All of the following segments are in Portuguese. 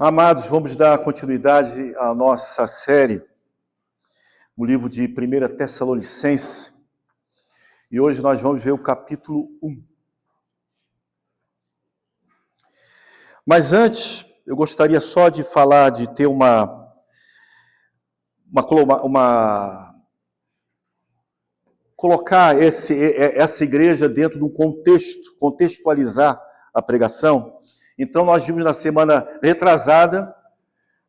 Amados, vamos dar continuidade à nossa série, o livro de 1 Tessalonicenses, e hoje nós vamos ver o capítulo 1. Mas antes, eu gostaria só de falar, de ter colocar essa igreja dentro de um contexto, contextualizar a pregação. Então, nós vimos na semana retrasada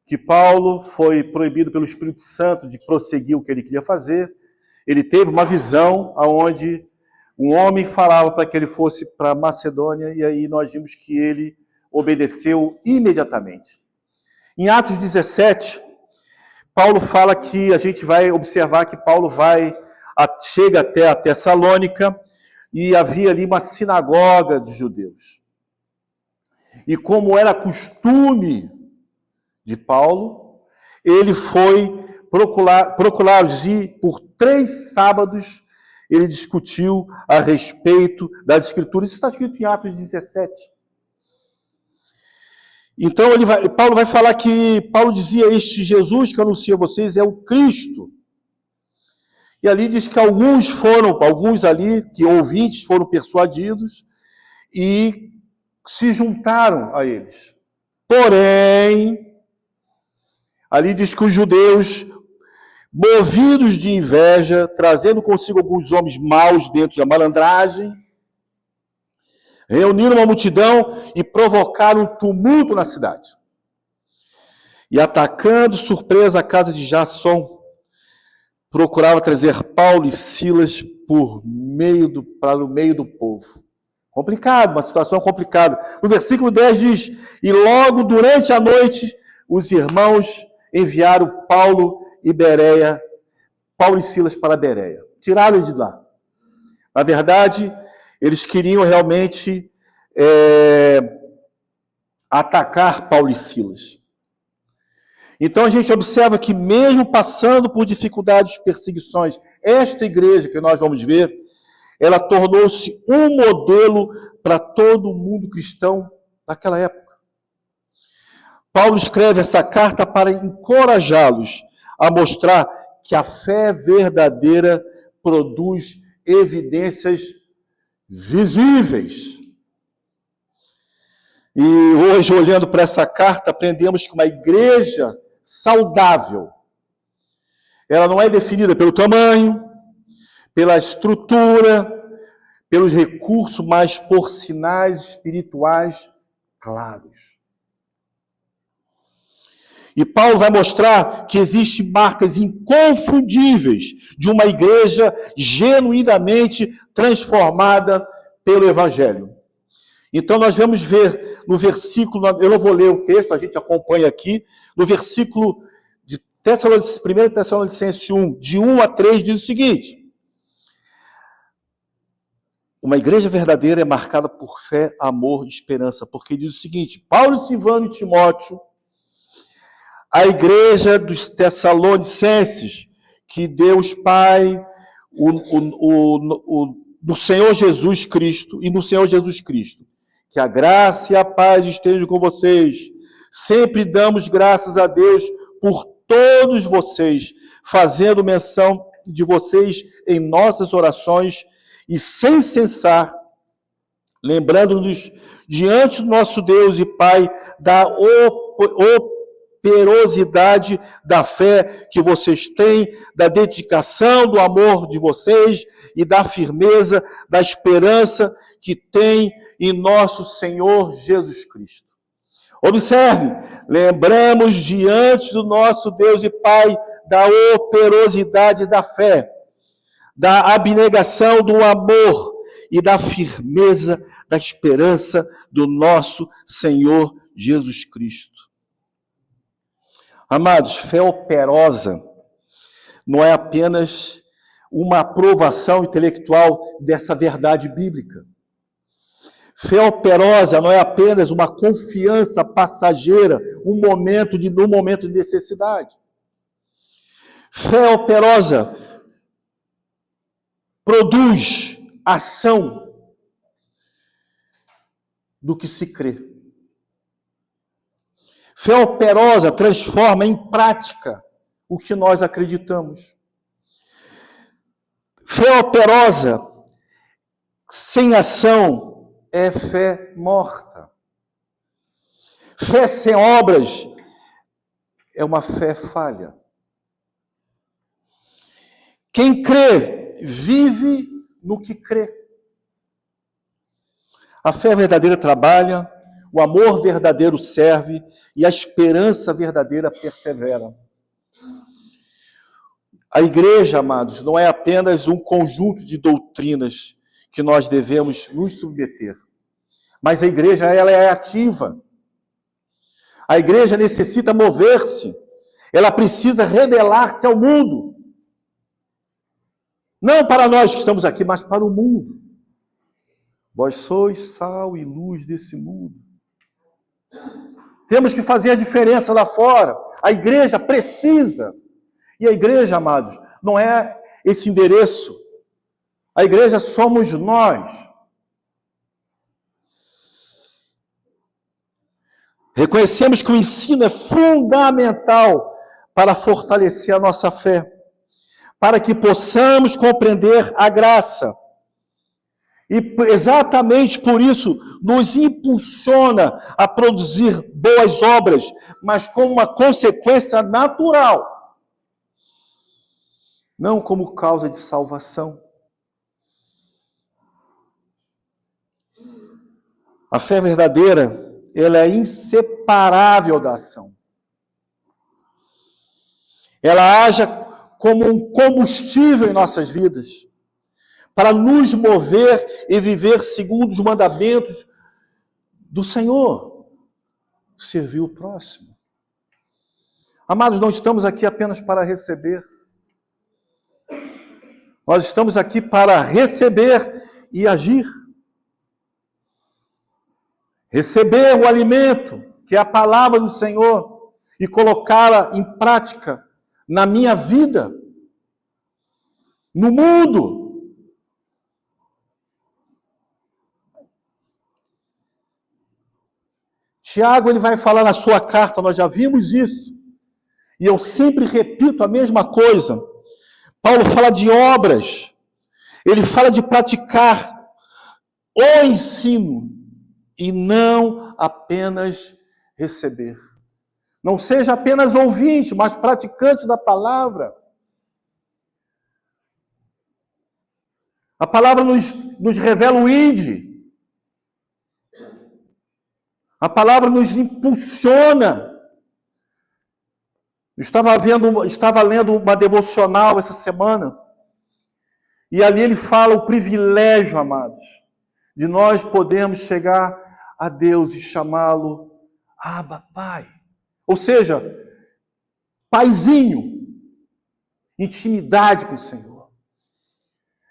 que Paulo foi proibido pelo Espírito Santo de prosseguir o que ele queria fazer. Ele teve uma visão onde um homem falava para que ele fosse para Macedônia, e aí nós vimos que ele obedeceu imediatamente. Em Atos 17, Paulo fala que a gente vai observar que Paulo chega até a Tessalônica, e havia ali uma sinagoga de judeus. E como era costume de Paulo, ele foi procurá-los, e por 3 sábados ele discutiu a respeito das Escrituras. Isso está escrito em Atos 17. Então Paulo vai falar que Paulo dizia: este Jesus que anuncio a vocês é o Cristo. E ali diz que alguns ali, que ouvintes, foram persuadidos e se juntaram a eles. Porém, ali diz que os judeus, movidos de inveja, trazendo consigo alguns homens maus dentro da malandragem, reuniram uma multidão e provocaram um tumulto na cidade. E atacando surpresa a casa de Jasson, procurava trazer Paulo e Silas para o meio do povo. Complicado, uma situação complicada. No versículo 10 diz: e logo durante a noite, os irmãos enviaram Paulo e Silas para Bereia. Tiraram eles de lá. Na verdade, eles queriam realmente atacar Paulo e Silas. Então a gente observa que mesmo passando por dificuldades, perseguições, esta igreja que nós vamos ver, ela tornou-se um modelo para todo o mundo cristão naquela época. Paulo escreve essa carta para encorajá-los a mostrar que a fé verdadeira produz evidências visíveis. E hoje, olhando para essa carta, aprendemos que uma igreja saudável, ela não é definida pelo tamanho, pela estrutura, pelos recursos, mas por sinais espirituais claros. E Paulo vai mostrar que existem marcas inconfundíveis de uma igreja genuinamente transformada pelo Evangelho. Então nós vamos ver no versículo, eu não vou ler o texto, a gente acompanha aqui, no versículo de 1 Tessalonicenses 1, de 1 a 3, diz o seguinte: uma igreja verdadeira é marcada por fé, amor e esperança, porque diz o seguinte: Paulo, Silvano e Timóteo, a igreja dos Tessalonicenses, que Deus Pai, no Senhor Jesus Cristo, e no Senhor Jesus Cristo, que a graça e a paz estejam com vocês. Sempre damos graças a Deus por todos vocês, fazendo menção de vocês em nossas orações e sem cessar, lembrando-nos diante do nosso Deus e Pai da operosidade da fé que vocês têm, da dedicação, do amor de vocês e da firmeza, da esperança que têm em nosso Senhor Jesus Cristo. Observe, lembramos diante do nosso Deus e Pai da operosidade da fé, da abnegação, do amor e da firmeza, da esperança do nosso Senhor Jesus Cristo. Amados, fé operosa não é apenas uma aprovação intelectual dessa verdade bíblica. Fé operosa não é apenas uma confiança passageira, um momento de necessidade. Fé operosa produz ação do que se crê. Fé operosa transforma em prática o que nós acreditamos. Fé operosa sem ação é fé morta. Fé sem obras é uma fé falha. Quem crê, vive no que crê. A fé verdadeira trabalha, o amor verdadeiro serve e a esperança verdadeira persevera. A igreja, amados, não é apenas um conjunto de doutrinas que nós devemos nos submeter, mas a igreja, ela é ativa. A igreja necessita mover-se, ela precisa revelar-se ao mundo. Não para nós que estamos aqui, mas para o mundo. Vós sois sal e luz desse mundo. Temos que fazer a diferença lá fora. A igreja precisa. E a igreja, amados, não é esse endereço. A igreja somos nós. Reconhecemos que o ensino é fundamental para fortalecer a nossa fé, para que possamos compreender a graça. E exatamente por isso nos impulsiona a produzir boas obras, mas como uma consequência natural, não como causa de salvação. A fé verdadeira, ela é inseparável da ação. Ela age como um combustível em nossas vidas, para nos mover e viver segundo os mandamentos do Senhor. Servir o próximo. Amados, não estamos aqui apenas para receber. Nós estamos aqui para receber e agir. Receber o alimento, que é a palavra do Senhor, e colocá-la em prática na minha vida, no mundo. Tiago, ele vai falar na sua carta, nós já vimos isso, e eu sempre repito a mesma coisa. Paulo fala de obras, ele fala de praticar o ensino, e não apenas receber. Não seja apenas ouvinte, mas praticante da palavra. A palavra nos revela o ide. A palavra nos impulsiona. Estava lendo uma devocional essa semana, e ali ele fala o privilégio, amados, de nós podermos chegar a Deus e chamá-lo Abba, Pai. Ou seja, paizinho, intimidade com o Senhor.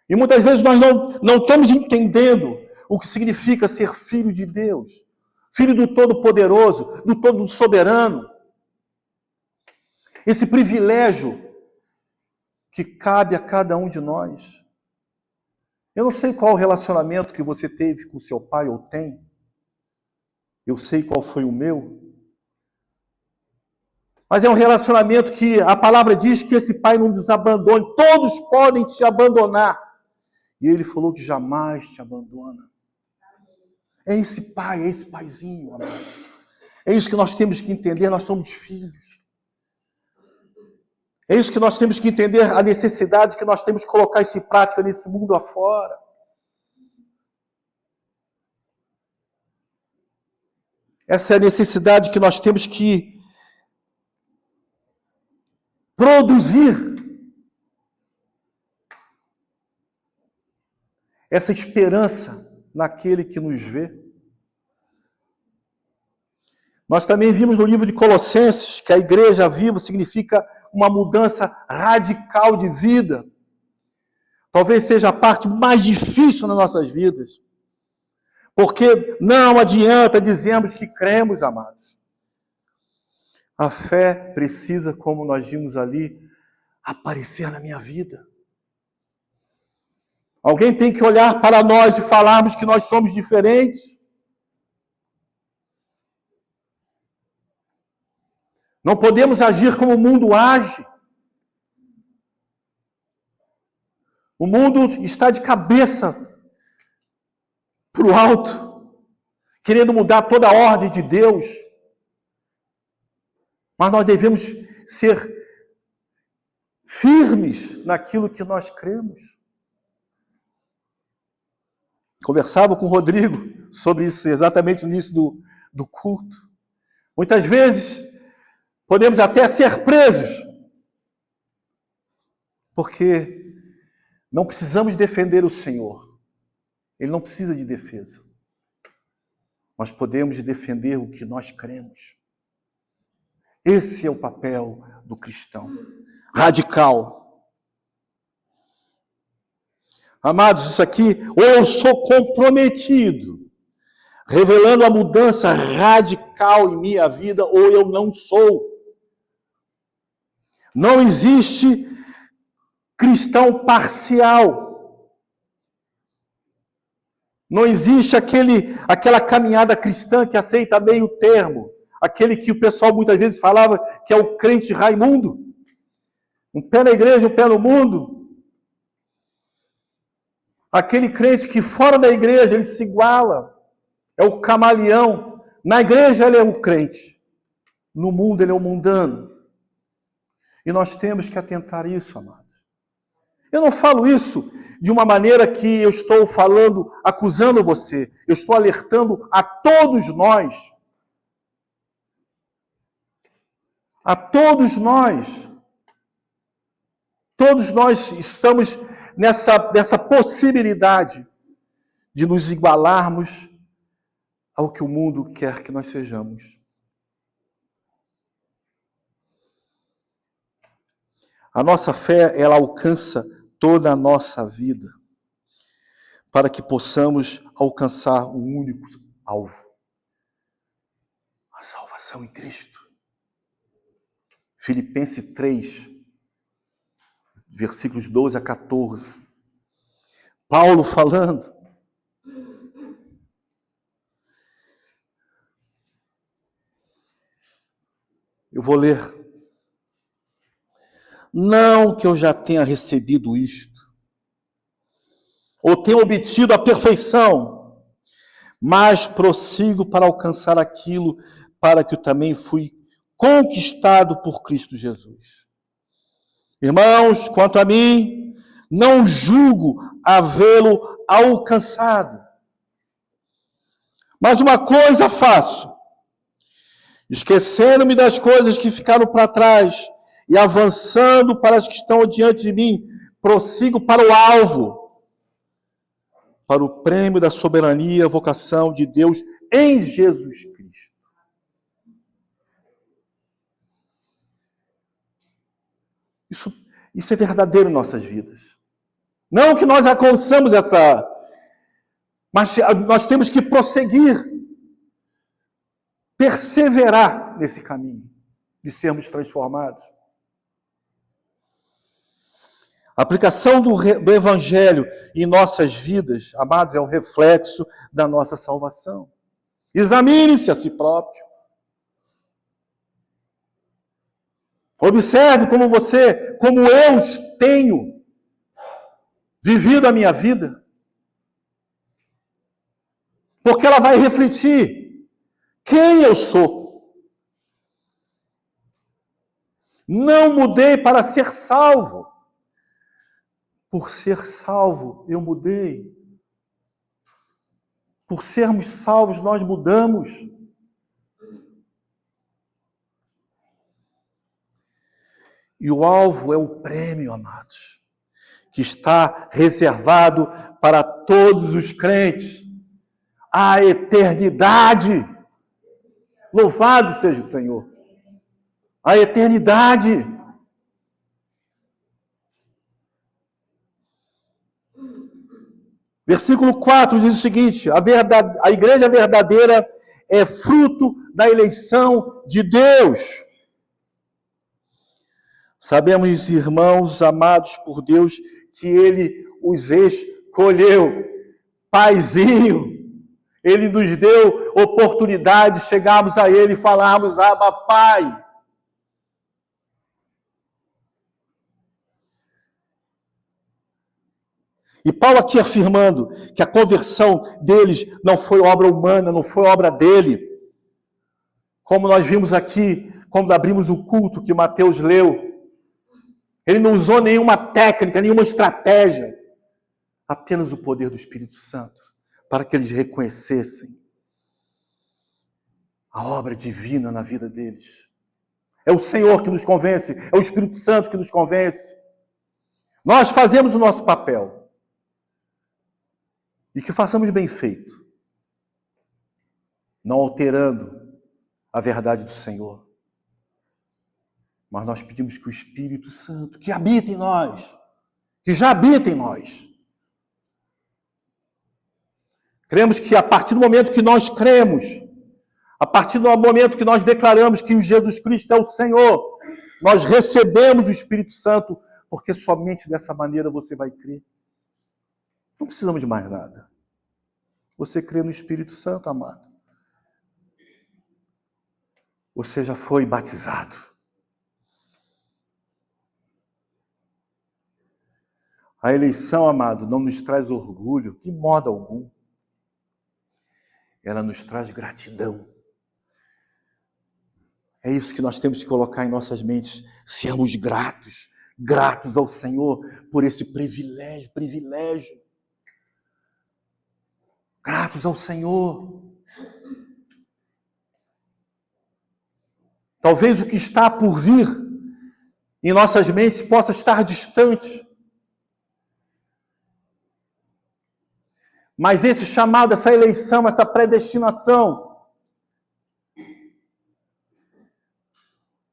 E muitas vezes nós não estamos entendendo o que significa ser filho de Deus, filho do Todo-Poderoso, do Todo-Soberano. Esse privilégio que cabe a cada um de nós. Eu não sei qual o relacionamento que você teve com seu pai ou tem. Eu sei qual foi o meu. Mas é um relacionamento que a palavra diz que esse pai não nos abandone. Todos podem te abandonar. E ele falou que jamais te abandona. É esse pai, é esse paizinho, amado. É isso que nós temos que entender, nós somos filhos. É isso que nós temos que entender, a necessidade que nós temos de colocar isso em prática nesse mundo afora. Essa é a necessidade que nós temos que produzir. Essa esperança naquele que nos vê. Nós também vimos no livro de Colossenses que a igreja viva significa uma mudança radical de vida. Talvez seja a parte mais difícil nas nossas vidas. Porque não adianta dizermos que cremos, amados. A fé precisa, como nós vimos ali, aparecer na minha vida. Alguém tem que olhar para nós e falarmos que nós somos diferentes. Não podemos agir como o mundo age. O mundo está de cabeça para o alto, querendo mudar toda a ordem de Deus. Mas nós devemos ser firmes naquilo que nós cremos. Conversava com o Rodrigo sobre isso exatamente no início do culto. Muitas vezes podemos até ser presos, porque não precisamos defender o Senhor. Ele não precisa de defesa. Nós podemos defender o que nós cremos. Esse é o papel do cristão. Radical. Amados, isso aqui, ou eu sou comprometido, revelando a mudança radical em minha vida, ou eu não sou. Não existe cristão parcial. Não existe aquela caminhada cristã que aceita meio termo. Aquele que o pessoal muitas vezes falava que é o crente Raimundo. Um pé na igreja, um pé no mundo. Aquele crente que fora da igreja ele se iguala. É o camaleão. Na igreja ele é o crente. No mundo ele é o mundano. E nós temos que atentar a isso, amados. Eu não falo isso de uma maneira que eu estou falando, acusando você. Eu estou alertando a todos nós. A todos nós. Todos nós estamos nessa possibilidade de nos igualarmos ao que o mundo quer que nós sejamos. A nossa fé, ela alcança toda a nossa vida, para que possamos alcançar um único alvo: a salvação em Cristo. Filipenses 3, versículos 12 a 14. Paulo falando. Eu vou ler. Não que eu já tenha recebido isto, ou tenha obtido a perfeição, mas prossigo para alcançar aquilo para que eu também fui conquistado por Cristo Jesus. Irmãos, quanto a mim, não julgo havê-lo alcançado. Mas uma coisa faço, esquecendo-me das coisas que ficaram para trás e avançando para as que estão diante de mim, prossigo para o alvo, para o prêmio da soberania, vocação de Deus em Jesus Cristo. Isso é verdadeiro em nossas vidas. Não que nós alcançamos mas nós temos que prosseguir, perseverar nesse caminho de sermos transformados. A aplicação do Evangelho em nossas vidas, amados, é o reflexo da nossa salvação. Examine-se a si próprio. Observe como eu tenho vivido a minha vida. Porque ela vai refletir quem eu sou. Não mudei para ser salvo. Por ser salvo, eu mudei. Por sermos salvos, nós mudamos. E o alvo é o prêmio, amados, que está reservado para todos os crentes. A eternidade. Louvado seja o Senhor. A eternidade. Versículo 4 diz o seguinte: a igreja verdadeira é fruto da eleição de Deus. Sabemos, irmãos amados por Deus, que Ele os escolheu. Paizinho, Ele nos deu oportunidade de chegarmos a Ele e falarmos: Abba, Pai. E Paulo aqui afirmando que a conversão deles não foi obra humana, não foi obra dele. Como nós vimos aqui, quando abrimos o culto que Mateus leu, ele não usou nenhuma técnica, nenhuma estratégia, apenas o poder do Espírito Santo, para que eles reconhecessem a obra divina na vida deles. É o Senhor que nos convence, é o Espírito Santo que nos convence. Nós fazemos o nosso papel. E que façamos bem feito, não alterando a verdade do Senhor. Mas nós pedimos que o Espírito Santo, que habita em nós, que já habita em nós. Cremos que a partir do momento que nós cremos, a partir do momento que nós declaramos que o Jesus Cristo é o Senhor, nós recebemos o Espírito Santo, porque somente dessa maneira você vai crer. Não precisamos de mais nada. Você crê no Espírito Santo, amado. Você já foi batizado. A eleição, amado, não nos traz orgulho, de modo algum. Ela nos traz gratidão. É isso que nós temos que colocar em nossas mentes. Sermos gratos, gratos ao Senhor por esse privilégio. Gratos ao Senhor. Talvez o que está por vir em nossas mentes possa estar distante. Mas esse chamado, essa eleição, essa predestinação,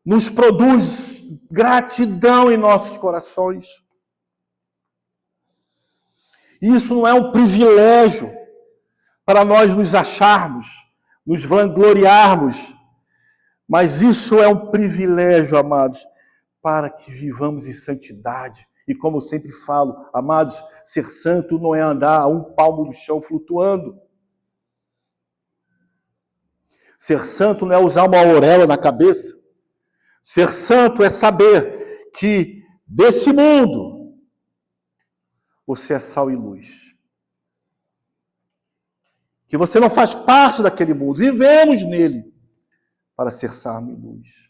nos produz gratidão em nossos corações. Isso não é um privilégio para nós nos acharmos, nos vangloriarmos, mas isso é um privilégio, amados, para que vivamos em santidade. E como eu sempre falo, amados, ser santo não é andar a um palmo do chão flutuando. Ser santo não é usar uma auréola na cabeça. Ser santo é saber que desse mundo você é sal e luz. Que você não faz parte daquele mundo. Vivemos nele para ser sal e luz.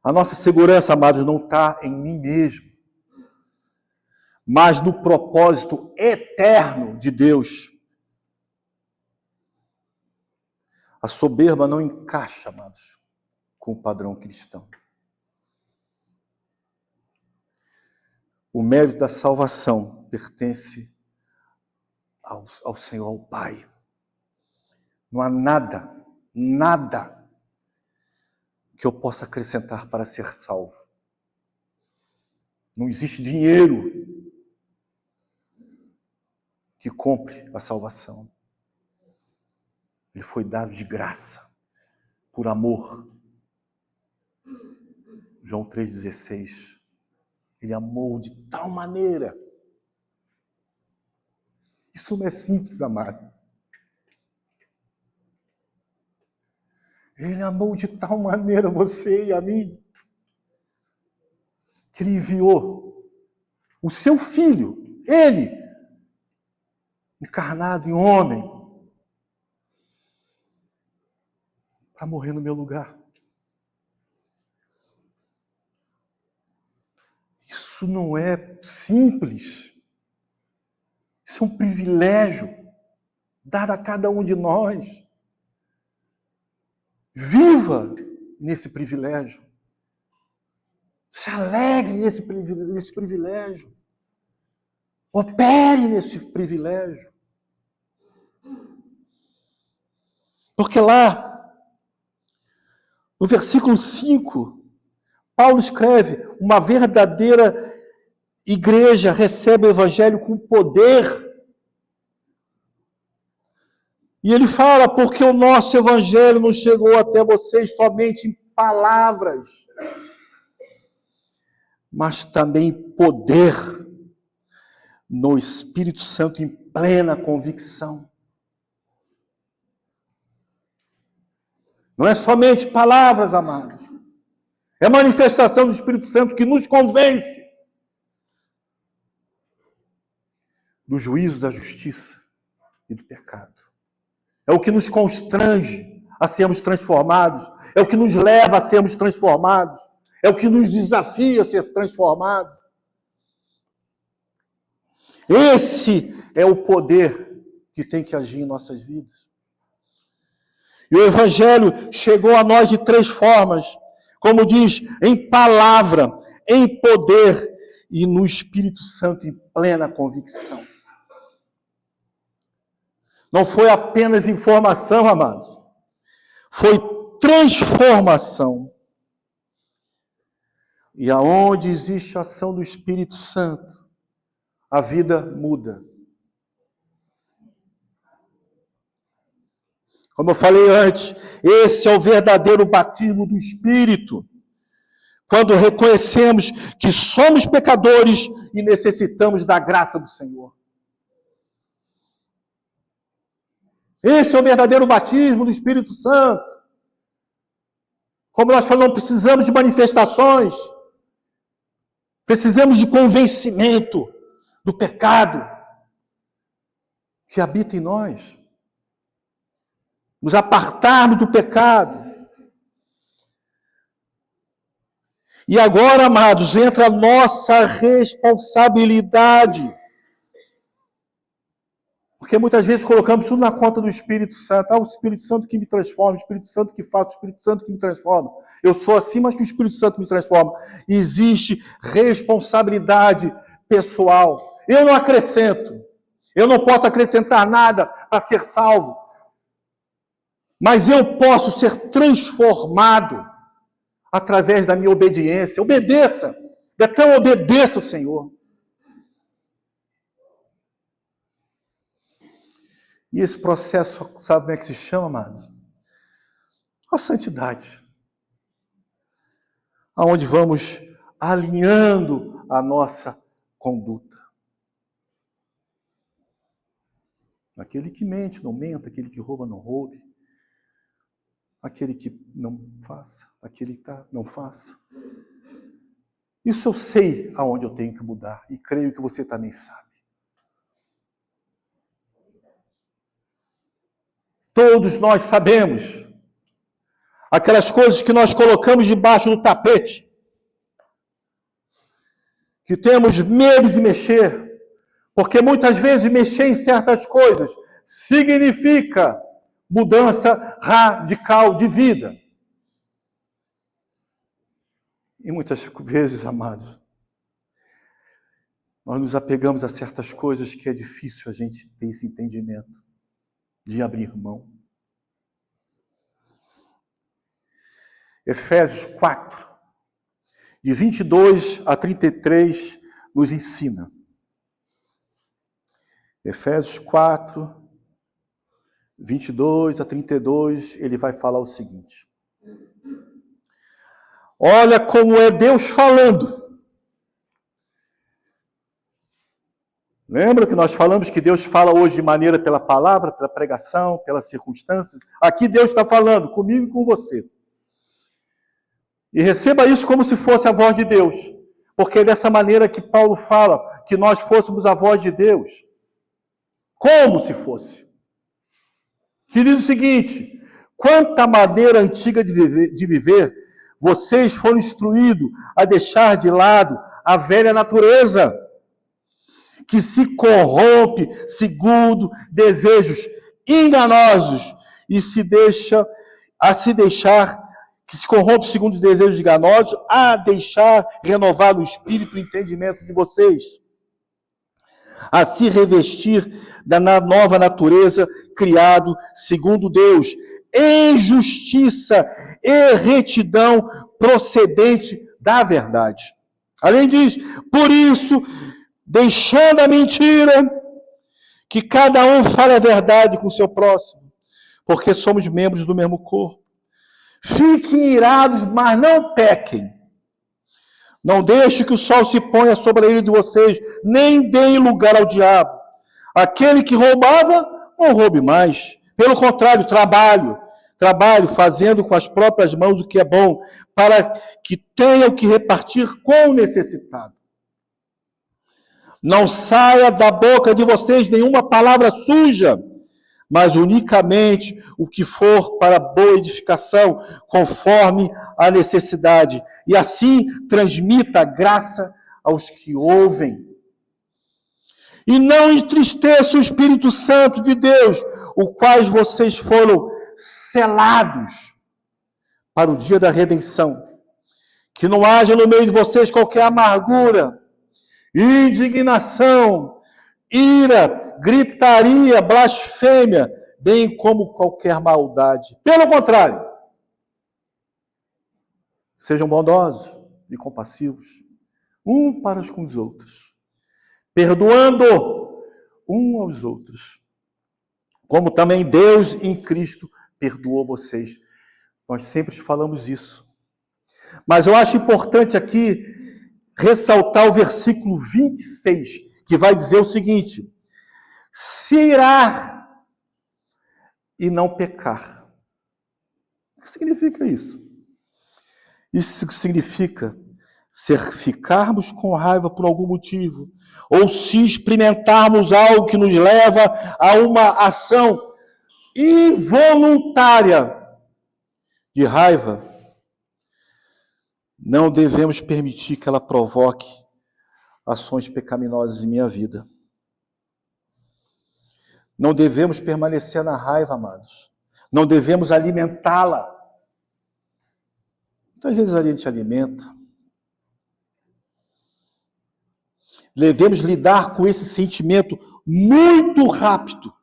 A nossa segurança, amados, não está em mim mesmo, mas no propósito eterno de Deus. A soberba não encaixa, amados, com o padrão cristão. O mérito da salvação pertence ao Senhor, ao Pai. Não há nada que eu possa acrescentar para ser salvo. Não existe dinheiro que compre a salvação. Ele foi dado de graça, por amor. João 3,16. Ele amou de tal maneira. Isso não é simples, amado. Ele amou de tal maneira você e a mim, que ele enviou o seu filho, ele, encarnado em homem, para morrer no meu lugar. Isso não é simples. Isso é um privilégio dado a cada um de nós. Viva nesse privilégio. Se alegre nesse privilégio. Opere nesse privilégio. Porque lá, no versículo 5, Paulo escreve: uma verdadeira igreja recebe o evangelho com poder. E ele fala: porque o nosso evangelho não chegou até vocês somente em palavras, mas também em poder, no Espírito Santo, em plena convicção. Não é somente palavras, amados. É a manifestação do Espírito Santo que nos convence do juízo, da justiça e do pecado. É o que nos constrange a sermos transformados. É o que nos leva a sermos transformados. É o que nos desafia a ser transformados. Esse é o poder que tem que agir em nossas vidas. E o Evangelho chegou a nós de 3 formas. Como diz, em palavra, em poder e no Espírito Santo em plena convicção. Não foi apenas informação, amados. Foi transformação. E aonde existe a ação do Espírito Santo, a vida muda. Como eu falei antes, esse é o verdadeiro batismo do Espírito. Quando reconhecemos que somos pecadores e necessitamos da graça do Senhor. Esse é o verdadeiro batismo do Espírito Santo. Como nós falamos, precisamos de manifestações. Precisamos de convencimento do pecado que habita em nós. Nos apartarmos do pecado. E agora, amados, entra a nossa responsabilidade. Porque muitas vezes colocamos tudo na conta do Espírito Santo. Ah, o Espírito Santo que me transforma, o Espírito Santo que faz, o Espírito Santo que me transforma. Eu sou assim, mas que o Espírito Santo me transforma. Existe responsabilidade pessoal. Eu não acrescento. Eu não posso acrescentar nada para ser salvo. Mas eu posso ser transformado através da minha obediência. Obedeça. Então obedeça o Senhor. E esse processo, sabe como é que se chama, amados? A santidade. Aonde vamos alinhando a nossa conduta. Aquele que mente, não menta. Aquele que rouba, não roube. Aquele que não faça. Aquele que não faça. Isso eu sei aonde eu tenho que mudar. E creio que você também sabe. Todos nós sabemos aquelas coisas que nós colocamos debaixo do tapete, que temos medo de mexer, porque muitas vezes mexer em certas coisas significa mudança radical de vida. E muitas vezes, amados, nós nos apegamos a certas coisas que é difícil a gente ter esse entendimento de abrir mão. Efésios 4, de 22 a 33, nos ensina. Efésios 4, 22 a 32, ele vai falar o seguinte. Olha como é Deus falando. Lembra que nós falamos que Deus fala hoje de maneira pela palavra, pela pregação, pelas circunstâncias? Aqui Deus está falando comigo e com você. E receba isso como se fosse a voz de Deus. Porque é dessa maneira que Paulo fala que nós fôssemos a voz de Deus. Como se fosse. Que diz o seguinte: quanta maneira antiga de viver, vocês foram instruídos a deixar de lado a velha natureza, que se corrompe segundo desejos enganosos e que se corrompe segundo desejos enganosos, a deixar renovar o espírito e o entendimento de vocês, a se revestir da nova natureza criado segundo Deus, em justiça e retidão procedente da verdade. Além disso, por isso, deixando a mentira, que cada um fale a verdade com o seu próximo, porque somos membros do mesmo corpo. Fiquem irados, mas não pequem. Não deixe que o sol se ponha sobre a ira de vocês, nem deem lugar ao diabo. Aquele que roubava, não roube mais. Pelo contrário, trabalhe trabalhe fazendo com as próprias mãos o que é bom, para que tenham que repartir com o necessitado. Não saia da boca de vocês nenhuma palavra suja, mas unicamente o que for para boa edificação, conforme a necessidade. E assim transmita a graça aos que ouvem. E não entristeça o Espírito Santo de Deus, o quais vocês foram selados para o dia da redenção. Que não haja no meio de vocês qualquer amargura, indignação, ira, gritaria, blasfêmia, bem como qualquer maldade. Pelo contrário, sejam bondosos e compassivos, um para com os outros, perdoando um aos outros, como também Deus em Cristo perdoou vocês. Nós sempre falamos isso. Mas eu acho importante aqui ressaltar o versículo 26, que vai dizer o seguinte: se irar e não pecar. O que significa isso? Isso significa ficarmos com raiva por algum motivo, ou se experimentarmos algo que nos leva a uma ação involuntária de raiva, não devemos permitir que ela provoque ações pecaminosas em minha vida. Não devemos permanecer na raiva, amados. Não devemos alimentá-la. Muitas vezes a gente alimenta. Devemos lidar com esse sentimento muito rápido,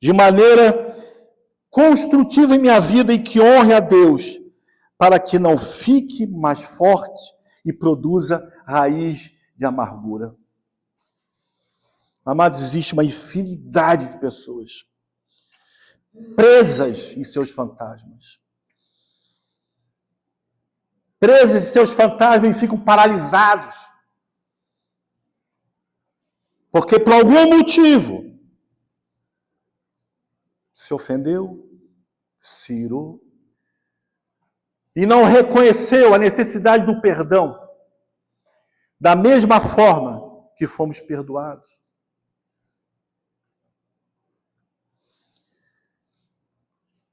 de maneira construtiva em minha vida e que honre a Deus, para que não fique mais forte e produza raiz de amargura. Amados, existe uma infinidade de pessoas presas em seus fantasmas. Presas em seus fantasmas e ficam paralisados. Porque por algum motivo se ofendeu, se irou e não reconheceu a necessidade do perdão da mesma forma que fomos perdoados.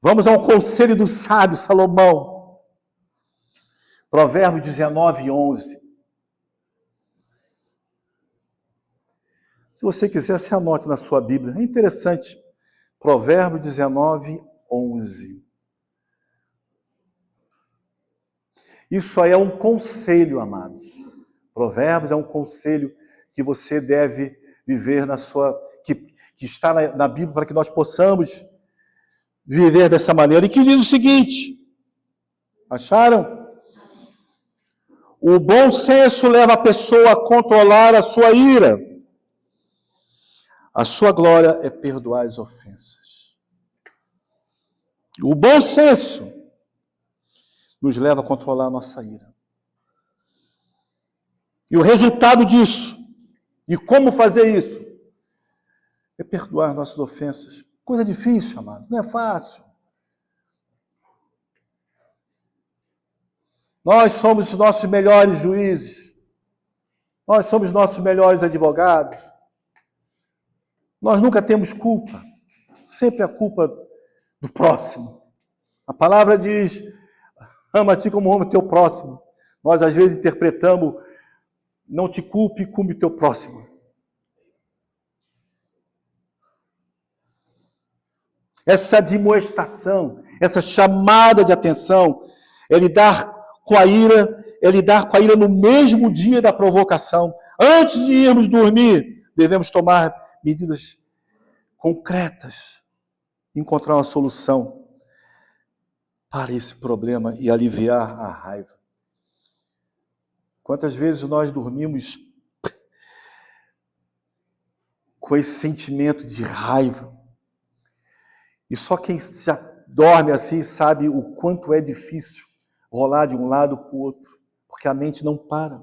Vamos ao conselho do sábio Salomão. Provérbios 19, 11. Se você quiser, se anote na sua Bíblia. É interessante. Provérbios 19, 11. Isso aí é um conselho, amados. Provérbios é um conselho que você deve viver na sua... que está na Bíblia para que nós possamos viver dessa maneira. E que diz o seguinte. Acharam? O bom senso leva a pessoa a controlar a sua ira. A sua glória é perdoar as ofensas. O bom senso nos leva a controlar a nossa ira. E o resultado disso, e como fazer isso, é perdoar nossas ofensas. Coisa difícil, amado, não é fácil. Nós somos os nossos melhores juízes. Nós somos nossos melhores advogados. Nós nunca temos culpa. Sempre a culpa do próximo. A palavra diz, ama a ti como ama o teu próximo. Nós, às vezes, interpretamos, não te culpe, culpe o teu próximo. Essa admoestação, essa chamada de atenção, é lidar com a ira no mesmo dia da provocação. Antes de irmos dormir, devemos tomar medidas concretas, encontrar uma solução para esse problema e aliviar a raiva. Quantas vezes nós dormimos com esse sentimento de raiva? E só quem já dorme assim sabe o quanto é difícil rolar de um lado para o outro, porque a mente não para.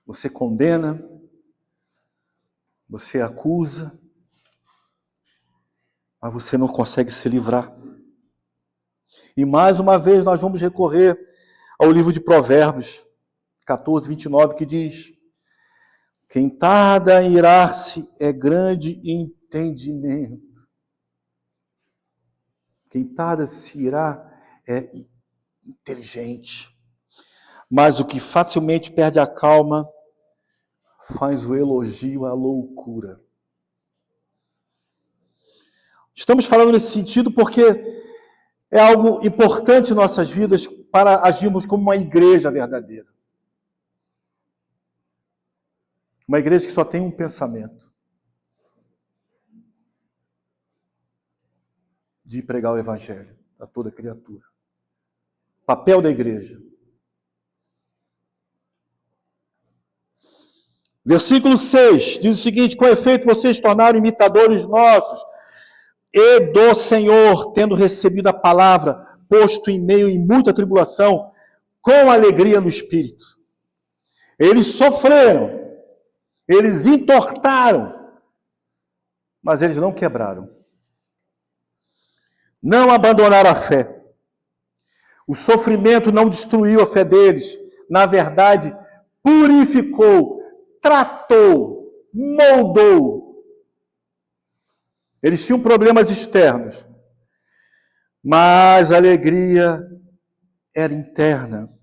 Você condena, você acusa, mas você não consegue se livrar. E mais uma vez nós vamos recorrer ao livro de Provérbios 14, 29, que diz: quem tarda em irar-se é grande entendimento. Quem tarda em se irar é inteligente. Mas o que facilmente perde a calma faz o elogio à loucura. Estamos falando nesse sentido porque é algo importante em nossas vidas para agirmos como uma igreja verdadeira. Uma igreja que só tem um pensamento: de pregar o evangelho a toda criatura. Papel da igreja. Versículo 6 diz o seguinte: com efeito vocês tornaram imitadores nossos e do Senhor, tendo recebido a palavra, posto em meio em muita tribulação, com alegria no Espírito. Eles sofreram, eles entortaram, mas eles não quebraram. Não abandonaram a fé. O sofrimento não destruiu a fé deles. Na verdade, purificou, tratou, moldou. Eles tinham problemas externos, mas a alegria era interna.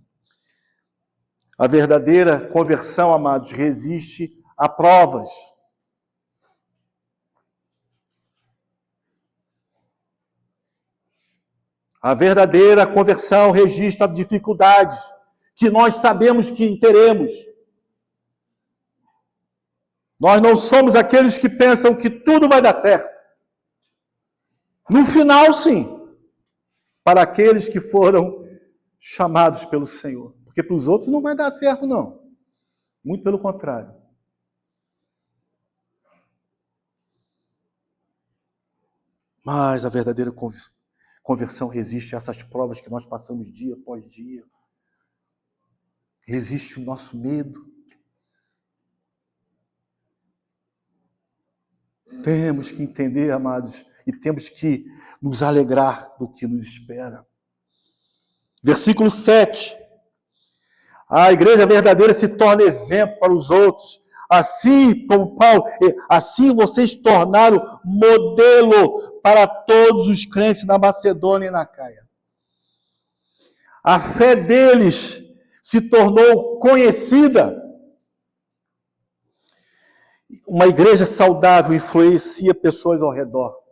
A verdadeira conversão, amados, resiste a provas. A verdadeira conversão registra dificuldades que nós sabemos que teremos. Nós não somos aqueles que pensam que tudo vai dar certo. No final, sim, para aqueles que foram chamados pelo Senhor. Porque para os outros não vai dar certo, não. Muito pelo contrário. Mas a verdadeira conversão resiste a essas provas que nós passamos dia após dia. Resiste o nosso medo. Temos que entender, amados, e temos que nos alegrar do que nos espera. Versículo 7. A igreja verdadeira se torna exemplo para os outros. Assim, como Paulo, assim vocês tornaram modelo para todos os crentes na Macedônia e na Acaia. A fé deles se tornou conhecida. Uma igreja saudável influencia pessoas ao redor.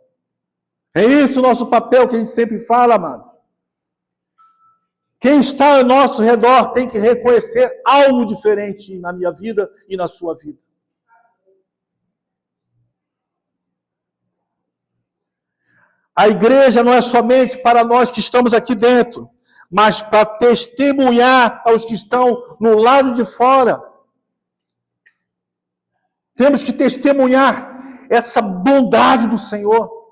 É isso o nosso papel que a gente sempre fala, amados. Quem está ao nosso redor tem que reconhecer algo diferente na minha vida e na sua vida. A igreja não é somente para nós que estamos aqui dentro, mas para testemunhar aos que estão no lado de fora. Temos que testemunhar essa bondade do Senhor.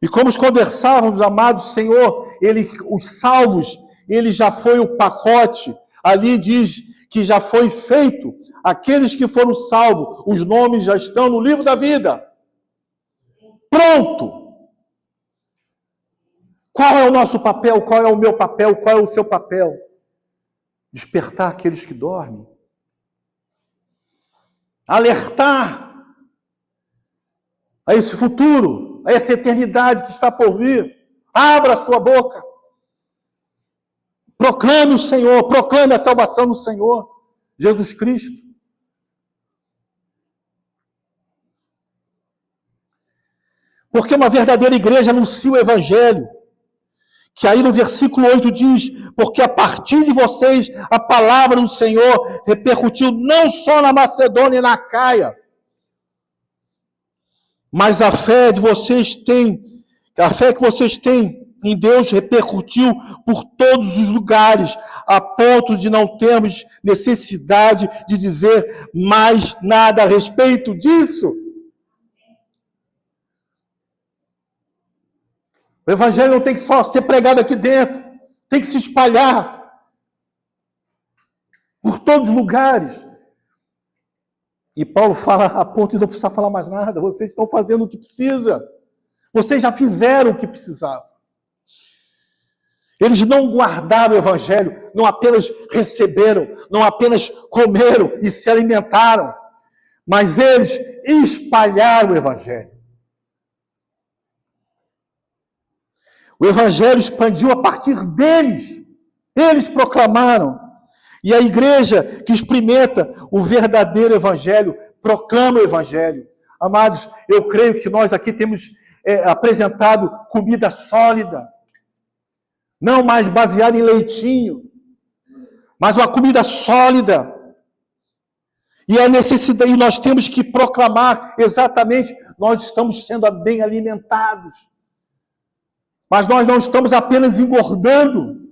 E como conversávamos, amados, Senhor, os salvos, ele já foi o pacote, ali diz que já foi feito, aqueles que foram salvos, os nomes já estão no livro da vida. Pronto! Qual é o nosso papel? Qual é o meu papel? Qual é o seu papel? Despertar aqueles que dormem. Alertar a esse futuro, a essa eternidade que está por vir. Abra a sua boca. Proclame o Senhor, proclame a salvação do Senhor, Jesus Cristo. Porque uma verdadeira igreja anuncia o Evangelho. Que aí no versículo 8 diz: porque a partir de vocês a palavra do Senhor repercutiu não só na Macedônia e na Acaia, mas a fé que vocês têm em Deus repercutiu por todos os lugares, a ponto de não termos necessidade de dizer mais nada a respeito disso. O Evangelho não tem que só ser pregado aqui dentro, tem que se espalhar por todos os lugares. E Paulo fala a ponto de não precisar falar mais nada. Vocês estão fazendo o que precisa. Vocês já fizeram o que precisavam. Eles não guardaram o evangelho, não apenas receberam, não apenas comeram e se alimentaram, mas eles espalharam o evangelho. O evangelho expandiu a partir deles. Eles proclamaram. E a igreja que experimenta o verdadeiro evangelho, proclama o evangelho. Amados, eu creio que nós aqui temos apresentado comida sólida. Não mais baseada em leitinho, mas uma comida sólida. E a necessidade, e nós temos que proclamar exatamente, nós estamos sendo bem alimentados. Mas nós não estamos apenas engordando.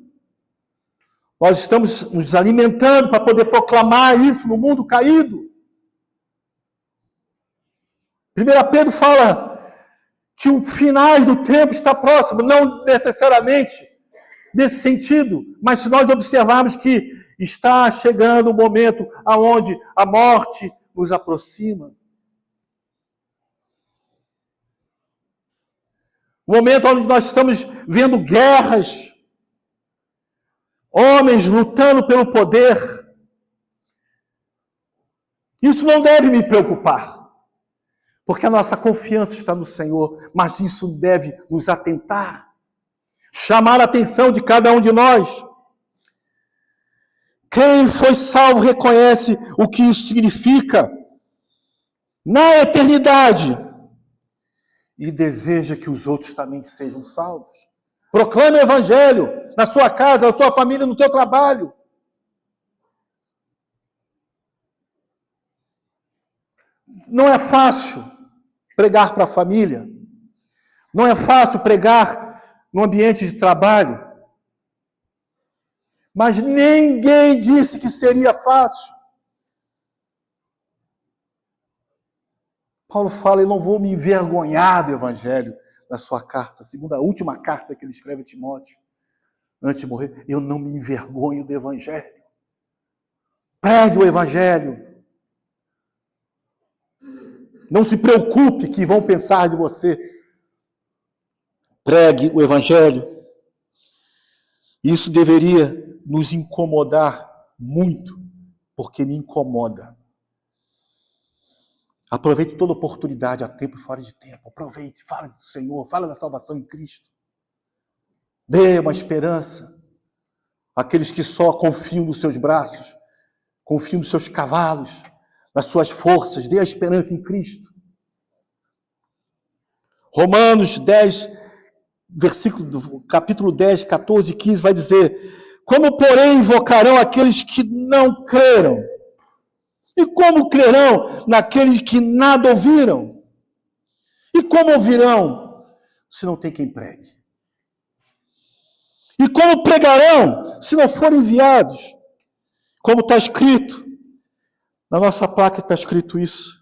Nós estamos nos alimentando para poder proclamar isso no mundo caído. 1 Pedro fala que o final do tempo está próximo, não necessariamente nesse sentido, mas se nós observarmos que está chegando o momento aonde a morte nos aproxima. O momento onde nós estamos vendo guerras, homens lutando pelo poder. Isso não deve me preocupar, porque a nossa confiança está no Senhor, mas isso deve nos atentar, chamar a atenção de cada um de nós. Quem foi salvo reconhece o que isso significa na eternidade e deseja que os outros também sejam salvos. Proclame o evangelho na sua casa, na sua família, no teu trabalho. Não é fácil pregar para a família. Não é fácil pregar no ambiente de trabalho. Mas ninguém disse que seria fácil. Paulo fala, eu não vou me envergonhar do evangelho na sua carta, a última carta que ele escreve a Timóteo, antes de morrer, eu não me envergonho do evangelho. Pregue o evangelho. Não se preocupe que vão pensar de você. Pregue o evangelho. Isso deveria nos incomodar muito, porque me incomoda. Aproveite toda oportunidade, a tempo e fora de tempo. Aproveite, fala do Senhor, fala da salvação em Cristo. Dê uma esperança àqueles que só confiam nos seus braços, confiam nos seus cavalos, nas suas forças. Dê a esperança em Cristo. Romanos 10, capítulo 10, 14 e 15 vai dizer: como, porém, invocarão aqueles que não creram? E como crerão naqueles que nada ouviram? E como ouvirão se não tem quem pregue? E como pregarão se não forem enviados? Como está escrito, na nossa placa está escrito isso: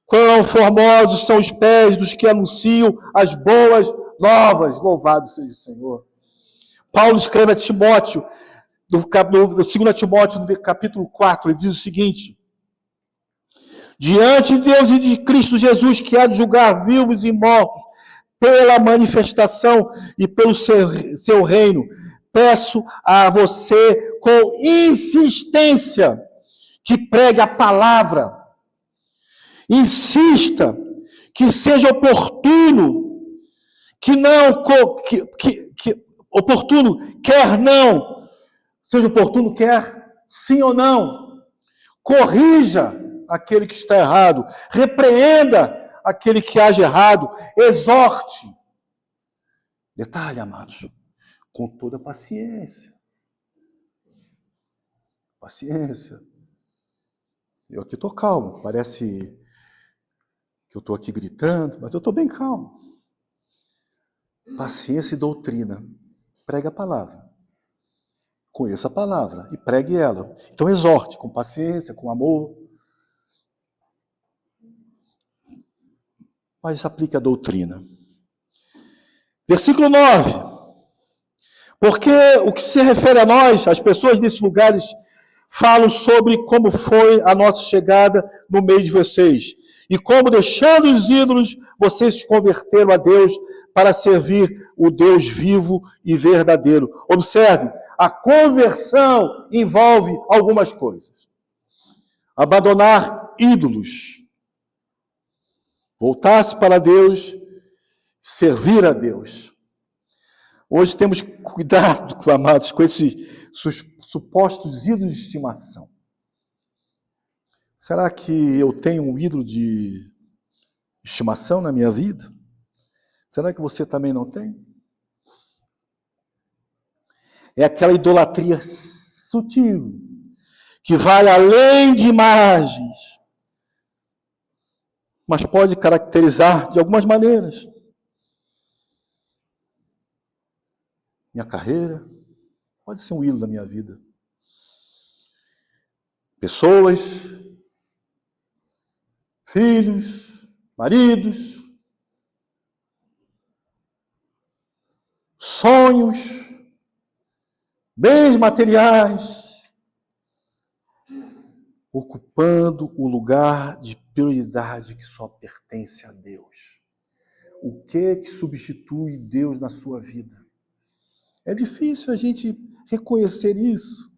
quão formosos são os pés dos que anunciam as boas novas, louvado seja o Senhor. Paulo escreve a Timóteo, no 2 Timóteo, no capítulo 4, ele diz o seguinte: diante de Deus e de Cristo Jesus, que há de julgar vivos e mortos, pela manifestação e pelo seu reino, peço a você com insistência que pregue a palavra. Insista que seja oportuno, oportuno, quer não, seja oportuno, quer sim ou não. Corrija aquele que está errado, repreenda aquele que age errado, exorte. Detalhe, amados, com toda paciência. Paciência. Eu aqui estou calmo, parece que eu estou aqui gritando, mas eu estou bem calmo. Paciência e doutrina. Pregue a palavra. Conheça a palavra e pregue ela. Então exorte com paciência, com amor. Mas aplique a doutrina. Versículo 9. Porque o que se refere a nós, as pessoas nesses lugares, falam sobre como foi a nossa chegada no meio de vocês. E como, deixando os ídolos, vocês se converteram a Deus para servir o Deus vivo e verdadeiro. Observe, a conversão envolve algumas coisas. Abandonar ídolos. Voltar-se para Deus, servir a Deus. Hoje temos cuidado, amados, com esses supostos ídolos de estimação. Será que eu tenho um ídolo de estimação na minha vida? Será que você também não tem? É aquela idolatria sutil, que vai além de imagens, mas pode caracterizar de algumas maneiras. Minha carreira pode ser um ídolo da minha vida. Pessoas, filhos, maridos, sonhos, bens materiais, ocupando o lugar de prioridade que só pertence a Deus. O que substitui Deus na sua vida? É difícil a gente reconhecer isso.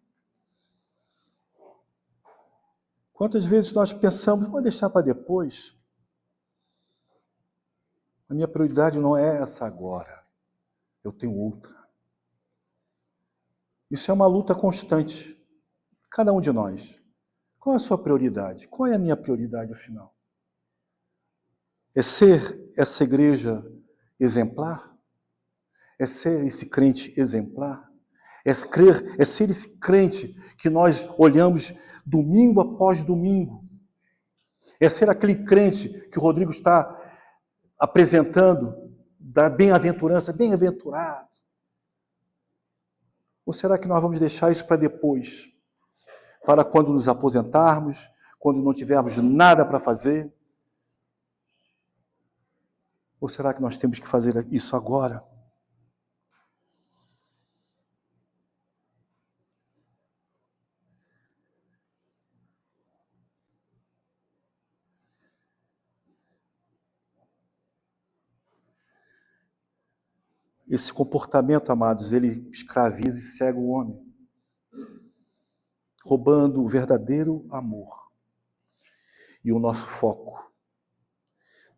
Quantas vezes nós pensamos, vou deixar para depois. A minha prioridade não é essa agora. Eu tenho outra. Isso é uma luta constante. Cada um de nós. Qual é a sua prioridade? Qual é a minha prioridade, afinal? É ser essa igreja exemplar? É ser esse crente exemplar? É ser esse crente que nós olhamos domingo após domingo? É ser aquele crente que o Rodrigo está apresentando da bem-aventurança, bem-aventurado? Ou será que nós vamos deixar isso para depois? Para quando nos aposentarmos, quando não tivermos nada para fazer? Ou será que nós temos que fazer isso agora? Esse comportamento, amados, ele escraviza e cega o homem, roubando o verdadeiro amor e o nosso foco,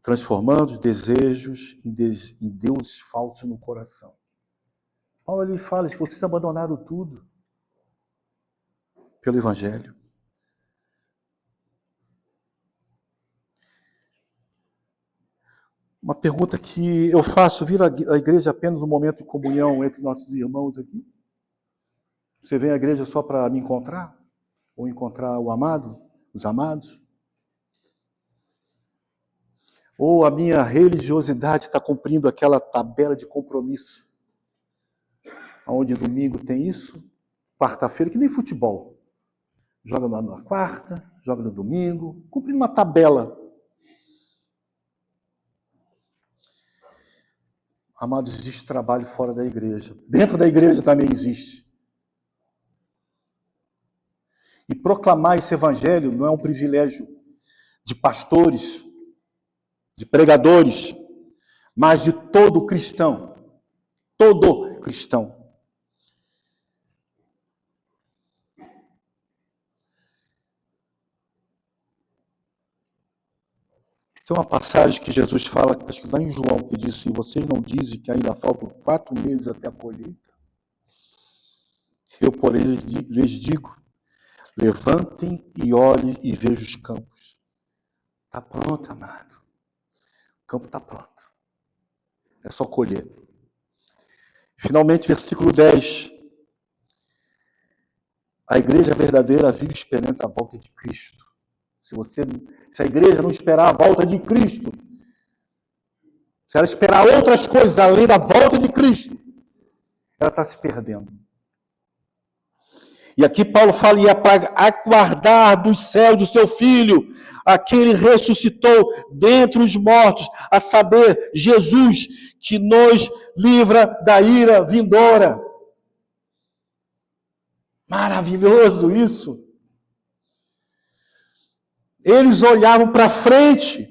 transformando os desejos em deuses falsos no coração. Paulo ali fala, se vocês abandonaram tudo pelo Evangelho. Uma pergunta que eu faço, vira a igreja apenas um momento de comunhão entre nossos irmãos aqui? Você vem à igreja só para me encontrar? Ou encontrar o amado, os amados? Ou a minha religiosidade está cumprindo aquela tabela de compromisso? Onde domingo tem isso, quarta-feira, que nem futebol. Joga na quarta, joga no domingo, cumprindo uma tabela. Amados, existe trabalho fora da igreja. Dentro da igreja também existe. E proclamar esse evangelho não é um privilégio de pastores, de pregadores, mas de todo cristão. Todo cristão. Tem uma passagem que Jesus fala, acho que lá em João, que diz assim, vocês não dizem que ainda faltam 4 meses até a colheita? Eu, porém, lhes digo, levantem e olhem e vejam os campos. Está pronto, amado. O campo está pronto. É só colher. Finalmente, versículo 10. A igreja verdadeira vive esperando a volta de Cristo. Se a igreja não esperar a volta de Cristo, se ela esperar outras coisas além da volta de Cristo, ela está se perdendo. E aqui Paulo fala, e é para aguardar dos céus do seu Filho, aquele ressuscitou dentre os mortos, a saber, Jesus, que nos livra da ira vindoura. Maravilhoso isso! Eles olhavam para frente,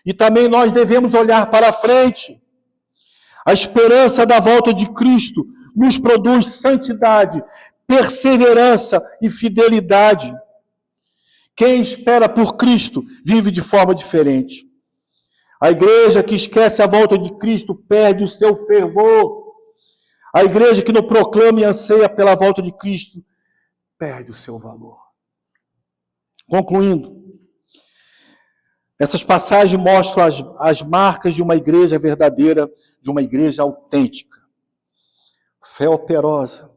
e também nós devemos olhar para frente. A esperança da volta de Cristo nos produz santidade, perseverança e fidelidade. Quem espera por Cristo vive de forma diferente. A igreja que esquece a volta de Cristo perde o seu fervor. A igreja que não proclama e anseia pela volta de Cristo perde o seu valor. Concluindo, essas passagens mostram as marcas de uma igreja verdadeira, de uma igreja autêntica. Fé operosa,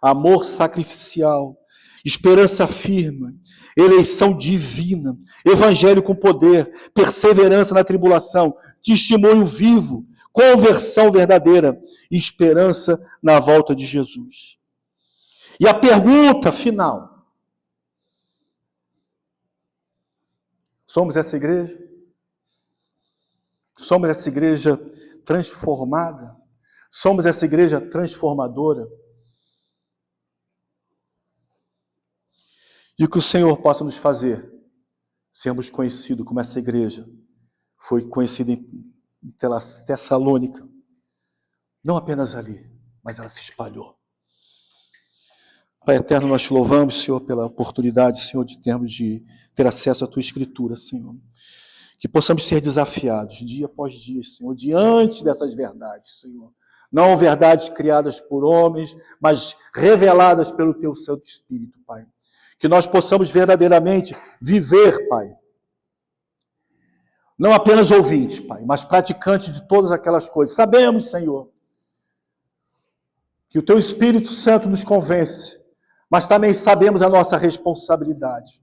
amor sacrificial, esperança firme, eleição divina, evangelho com poder, perseverança na tribulação, testemunho vivo, conversão verdadeira, esperança na volta de Jesus. E a pergunta final: somos essa igreja? Somos essa igreja transformada? Somos essa igreja transformadora? E que o Senhor possa nos fazer sermos conhecidos como essa igreja foi conhecida em Tessalônica. Não apenas ali, mas ela se espalhou. Pai eterno, nós te louvamos, Senhor, pela oportunidade, Senhor, de termos de ter acesso à tua Escritura, Senhor. Que possamos ser desafiados dia após dia, Senhor, diante dessas verdades, Senhor. Não verdades criadas por homens, mas reveladas pelo teu Santo Espírito, Pai. Que nós possamos verdadeiramente viver, Pai. Não apenas ouvintes, Pai, mas praticantes de todas aquelas coisas. Sabemos, Senhor, que o teu Espírito Santo nos convence, mas também sabemos a nossa responsabilidade.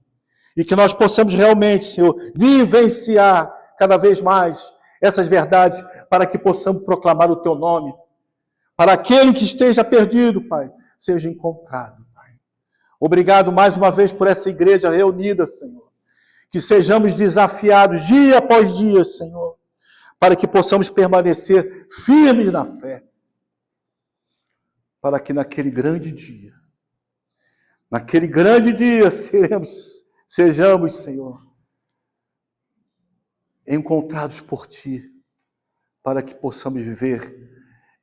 E que nós possamos realmente, Senhor, vivenciar cada vez mais essas verdades para que possamos proclamar o teu nome. Para aquele que esteja perdido, Pai, seja encontrado, Pai. Obrigado mais uma vez por essa igreja reunida, Senhor. Que sejamos desafiados dia após dia, Senhor, para que possamos permanecer firmes na fé. Para que naquele grande dia, sejamos, Senhor, encontrados por Ti, para que possamos viver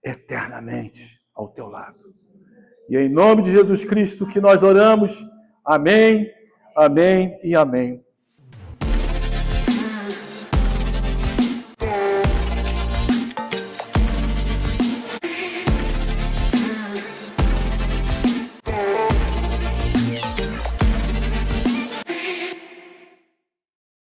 eternamente ao Teu lado. E é em nome de Jesus Cristo que nós oramos. Amém, amém e amém.